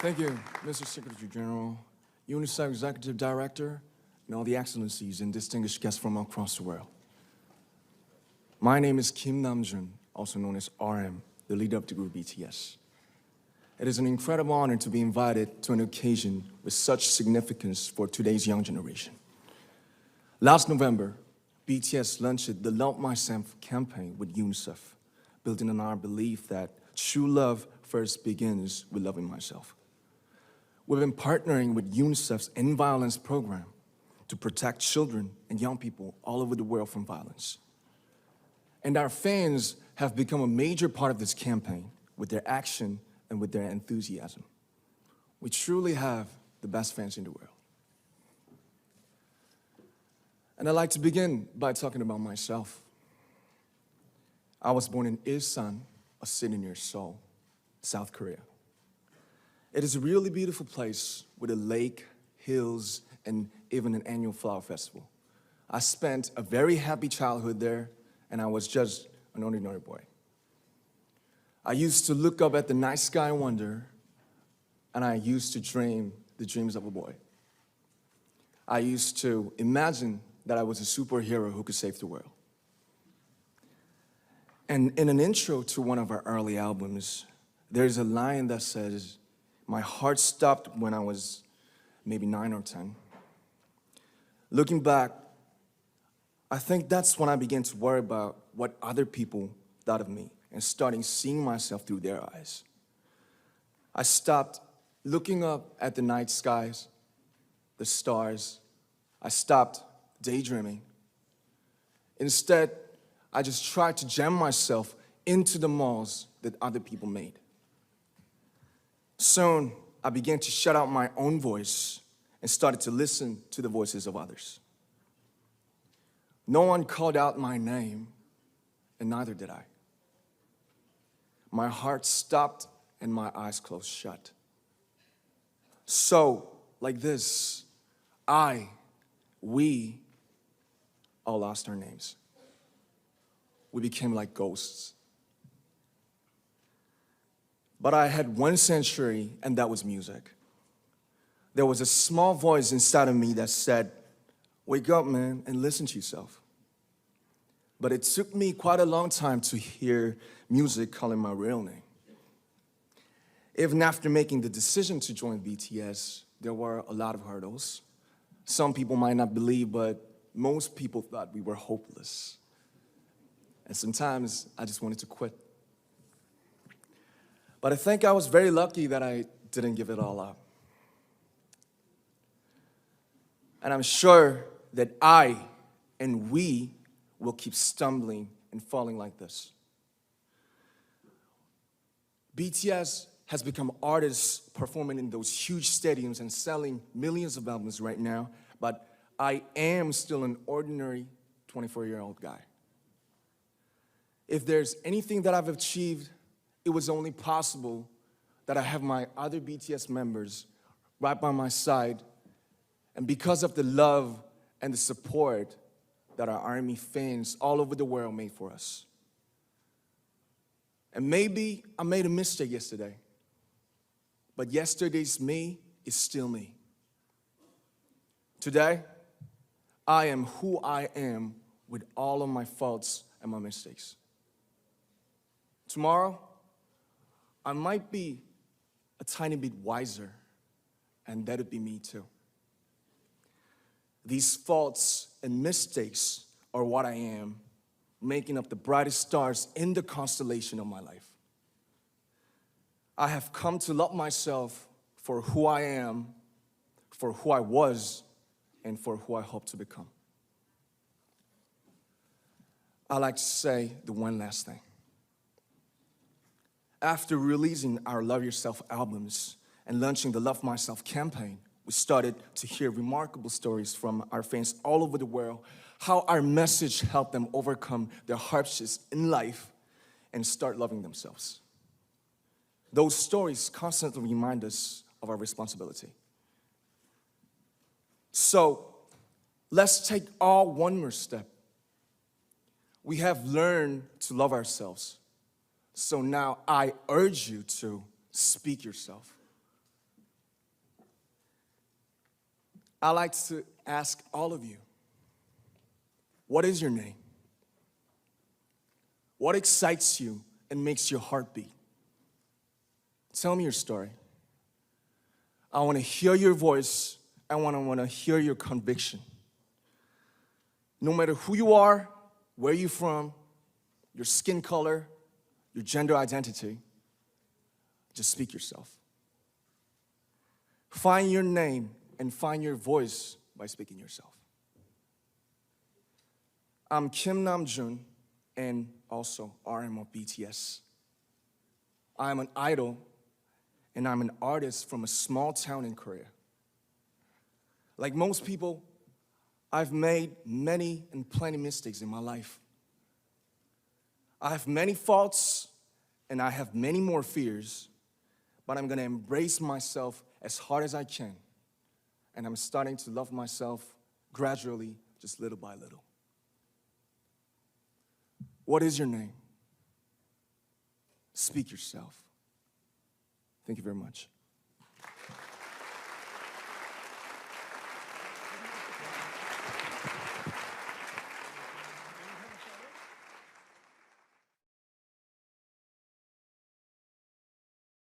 Thank you, Mr. Secretary General, UNICEF Executive Director, and all the excellencies and distinguished guests from across the world. My name is Kim Namjoon, also known as RM, the leader of the group BTS. It is an incredible honor to be invited to an occasion with such significance for today's young generation. Last November, BTS launched the Love Myself campaign with UNICEF, building on our belief that true love first begins with loving myself. We've been partnering with UNICEF's End Violence program to protect children and young people all over the world from violence. And our fans have become a major part of this campaign with their action and with their enthusiasm. We truly have the best fans in the world. And I'd like to begin by talking about myself. I was born in Ilsan, a city near Seoul, South Korea. It is a really beautiful place with a lake, hills, and even an annual flower festival. I spent a very happy childhood there, and I was just an ordinary boy. I used to look up at the night sky and wonder, and I used to dream the dreams of a boy. I used to imagine that I was a superhero who could save the world. And in an intro to one of our early albums, there's a line that says, "My heart stopped when I was maybe 9 or 10. Looking back, I think that's when I began to worry about what other people thought of me and starting seeing myself through their eyes. I stopped looking up at the night skies, the stars. I stopped daydreaming. Instead, I just tried to jam myself into the malls that other people made. Soon, I began to shut out my own voice and started to listen to the voices of others. No one called out my name, and neither did I. My heart stopped and my eyes closed shut. So, like this, we all lost our names. We became like ghosts. But I had one sanctuary, and that was music. There was a small voice inside of me that said, "Wake up, man, and listen to yourself." But it took me quite a long time to hear music calling my real name. Even after making the decision to join BTS, there were a lot of hurdles. Some people might not believe, but most people thought we were hopeless. And sometimes I just wanted to quit. But I think I was very lucky that I didn't give it all up. And I'm sure that I and we will keep stumbling and falling like this. BTS has become artists performing in those huge stadiums and selling millions of albums right now, but I am still an ordinary 24-year-old guy. If there's anything that I've achieved, it was only possible that I have my other BTS members right by my side, and because of the love and the support that our ARMY fans all over the world made for us. And maybe I made a mistake yesterday, but yesterday's me is still me. Today, I am who I am with all of my faults and my mistakes. Tomorrow, I might be a tiny bit wiser, and that'd be me too. These faults and mistakes are what I am, making up the brightest stars in the constellation of my life. I have come to love myself for who I am, for who I was, and for who I hope to become. I'd like to say the one last thing. After releasing our Love Yourself albums and launching the Love Myself campaign, we started to hear remarkable stories from our fans all over the world, how our message helped them overcome their hardships in life and start loving themselves. Those stories constantly remind us of our responsibility. So, let's take all one more step. We have learned to love ourselves. So now I urge you to speak yourself. I like to ask all of you, what is your name? What excites you and makes your heart beat? Tell me your story. I want to hear your voice. I want to hear your conviction. No matter who you are, where you're from, your skin color, your gender identity, just speak yourself. Find your name and find your voice by speaking yourself. I'm Kim Namjoon and also RM of BTS. I'm an idol and I'm an artist from a small town in Korea. Like most people, I've made many and plenty mistakes in my life. I have many faults and I have many more fears, but I'm gonna embrace myself as hard as I can. And I'm starting to love myself gradually, just little by little. What is your name? Speak yourself. Thank you very much.